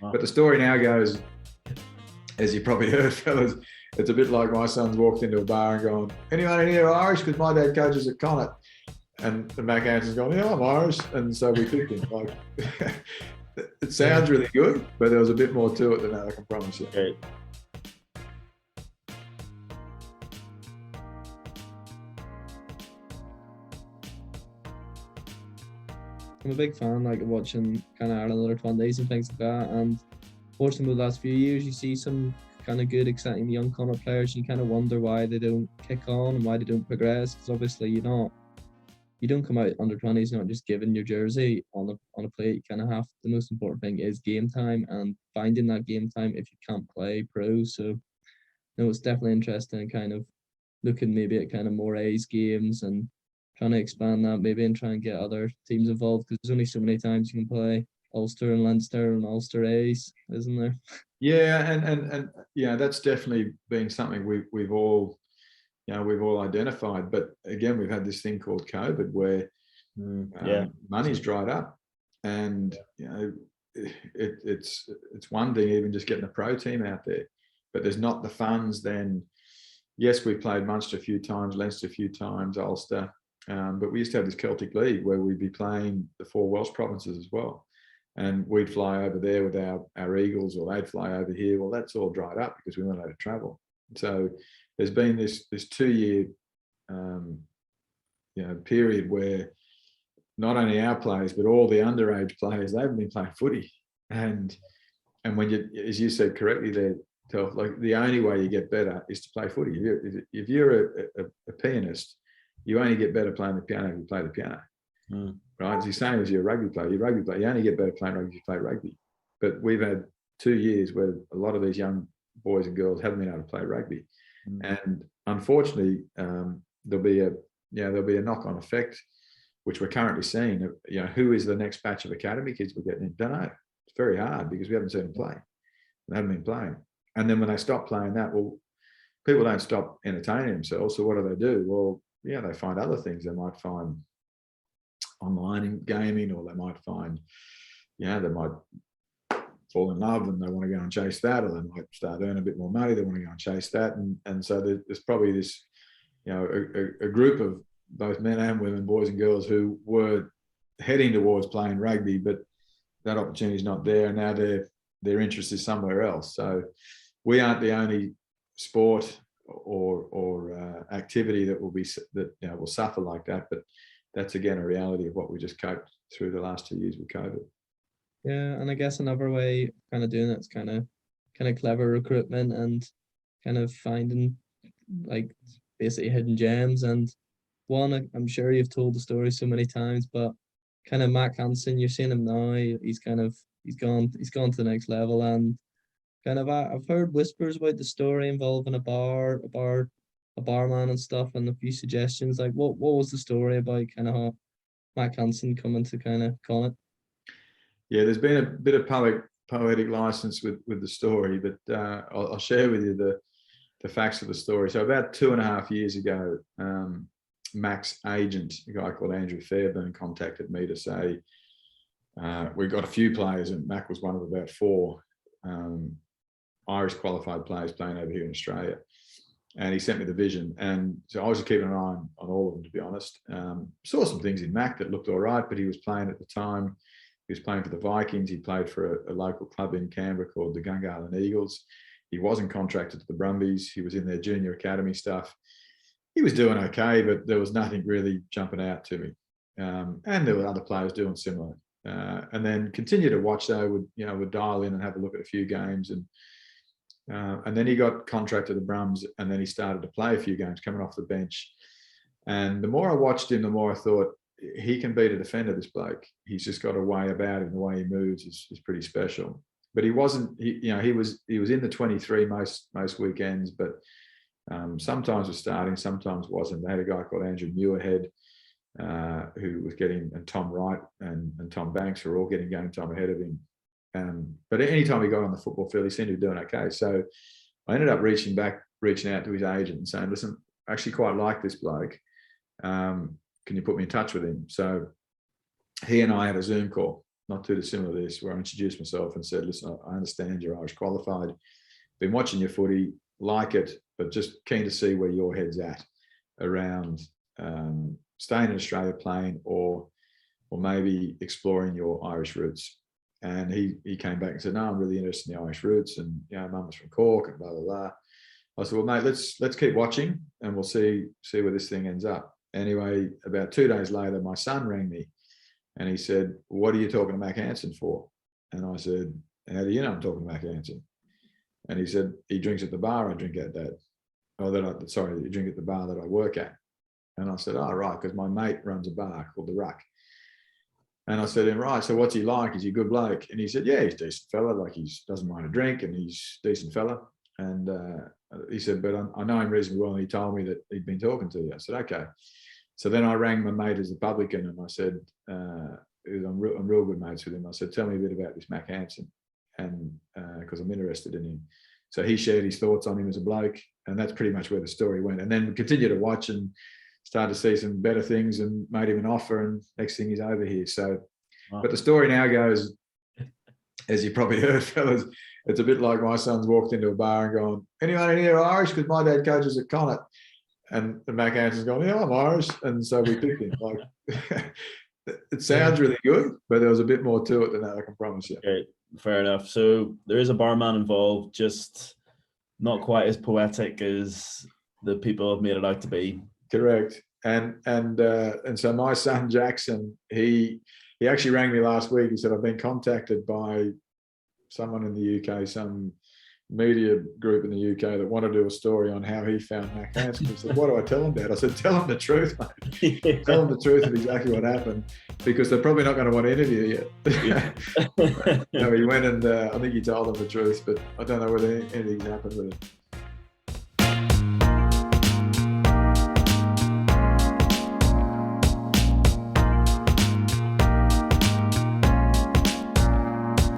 But the story now goes, as you probably heard, fellas, it's a bit like my son's walked into a bar and gone, anyone in here Irish? Because my dad coaches at Connacht. And Mack Hansen's gone, yeah, I'm Irish. And so we picked him. Like, it sounds really good, but there was a bit more to it than that, I can promise you. Great. I'm a big fan, like, of watching kind of Ireland under-20s and things like that. And watching the last few years, you see some kind of good, exciting young Connacht players. And you kind of wonder why they don't kick on and why they don't progress. Because obviously, you don't come out under-20s not just giving your jersey on a plate. You kind of have, the most important thing is game time and finding that game time if you can't play pro. So no, it's definitely interesting and kind of looking maybe at kind of more A's games and trying to expand that maybe and try and get other teams involved, because there's only so many times you can play Ulster and Leinster and Ulster A's, isn't there? Yeah, and yeah, that's definitely been something we've all identified. But again, we've had this thing called COVID where money's dried up, and it's one thing even just getting a pro team out there, but there's not the funds. Then yes, we played Munster a few times, Leinster a few times, Ulster, but we used to have this Celtic League where we'd be playing the 4 Welsh provinces as well. And we'd fly over there with our Eagles, or they'd fly over here. Well, that's all dried up because we weren't able to travel. So there's been this 2-year period where not only our players but all the underage players, they haven't been playing footy. And when you, as you said correctly there, like, the only way you get better is to play footy. If you're a pianist, you only get better playing the piano if you play the piano. Right? It's the same as you're a rugby player. You only get better playing rugby if you play rugby. But we've had 2 years where a lot of these young boys and girls haven't been able to play rugby. And unfortunately, there'll be a knock-on effect, which we're currently seeing. Who is the next batch of academy kids we're getting in? Don't know. It's very hard because we haven't seen them play. They haven't been playing. And then when they stop playing that, well, people don't stop entertaining themselves. So what do? Well, they find other things. They might find online gaming, or they might find, they might fall in love and they want to go and chase that, or they might start earning a bit more money. They want to go and chase that. And so there's probably this, a group of both men and women, boys and girls, who were heading towards playing rugby, but that opportunity is not there. And now their interest is somewhere else. So we aren't the only sport or activity that will suffer like that. But that's again a reality of what we just coped through the last 2 years with COVID. Yeah, and I guess another way of kind of doing it's kind of clever recruitment and kind of finding, like, basically hidden gems. And one, I'm sure you've told the story so many times, but kind of Mack Hansen, you're seeing him now. He's gone to the next level, and kind of I've heard whispers about the story involving a barman and stuff, and a few suggestions. Like, what was the story about kind of how Mack Hansen coming to kind of Connacht? Yeah, there's been a bit of poetic license with the story, but I'll share with you the facts of the story. So about 2.5 years ago, Mack's agent, a guy called Andrew Fairburn, contacted me to say, we got a few players, and Mack was one of about 4 Irish qualified players playing over here in Australia. And he sent me the vision. And so I was just keeping an eye on all of them, to be honest. Saw some things in Mack that looked all right, but he was playing at the time. He was playing for the Vikings. He played for a local club in Canberra called the Gungahlin Eagles. He wasn't contracted to the Brumbies. He was in their junior academy stuff. He was doing okay, but there was nothing really jumping out to me. And there were other players doing similar. And then continue to watch, though, would dial in and have a look at a few games. And then he got contracted to the Brums, and then he started to play a few games coming off the bench. And the more I watched him, the more I thought, he can beat a defender, this bloke. He's just got a way about him. The way he moves is pretty special. But he wasn't, he was in the 23 most weekends, but sometimes was starting, sometimes wasn't. They had a guy called Andrew Muirhead, who was getting, and Tom Wright and Tom Banks were all getting game time ahead of him. But anytime he got on the football field, he seemed to be doing okay. So I ended up reaching out to his agent and saying, listen, I actually quite like this bloke. Can you put me in touch with him? So he and I had a Zoom call, not too dissimilar to this, where I introduced myself and said, listen, I understand you're Irish qualified, been watching your footy, like it, but just keen to see where your head's at around staying in Australia playing or maybe exploring your Irish roots. And he came back and said, no, I'm really interested in the Irish roots, and mum was from Cork and blah, blah, blah. I said, well, mate, let's keep watching and we'll see where this thing ends up. Anyway, about 2 days later, my son rang me and he said, what are you talking to Mack Hansen for? And I said, how do you know I'm talking to Mack Hansen? And he said, he drinks at the bar I drink at, Dad. Oh, he drink at the bar that I work at. And I said, oh, right, because my mate runs a bar called the Ruck. And I said, right, so what's he like? Is he a good bloke? And he said, yeah, he's a decent fella. Like, he doesn't mind a drink and he's a decent fella. And he said, but I know him reasonably well. And he told me that he'd been talking to you. I said, okay. So then I rang my mate as a publican and I said, I'm real good mates with him. I said, tell me a bit about this Mack Hansen, and because I'm interested in him. So he shared his thoughts on him as a bloke, and that's pretty much where the story went. And then we continued to watch and started to see some better things and made him an offer, and next thing he's over here. So, wow. But the story now goes, as you probably heard, fellas, it's a bit like my son's walked into a bar and gone, anyone in here Irish? Because my dad coaches at Connacht. And the Mack Hansen's gone, yeah, I'm Irish. And so we picked him. Like, it sounds really good, but there was a bit more to it than that, I can promise you. Okay, fair enough. So there is a barman involved, just not quite as poetic as the people have made it out to be. Correct. And so my son Jackson, he actually rang me last week. He said, I've been contacted by someone in the UK, some media group in the UK that wanted to do a story on how he found Mack Hansen. He said, what do I tell him, Dad? I said, tell him the truth, mate. Yeah. Tell him the truth of exactly what happened, because they're probably not going to want to interview you. Yeah. He went and I think he told them the truth, but I don't know whether anything's happened with it.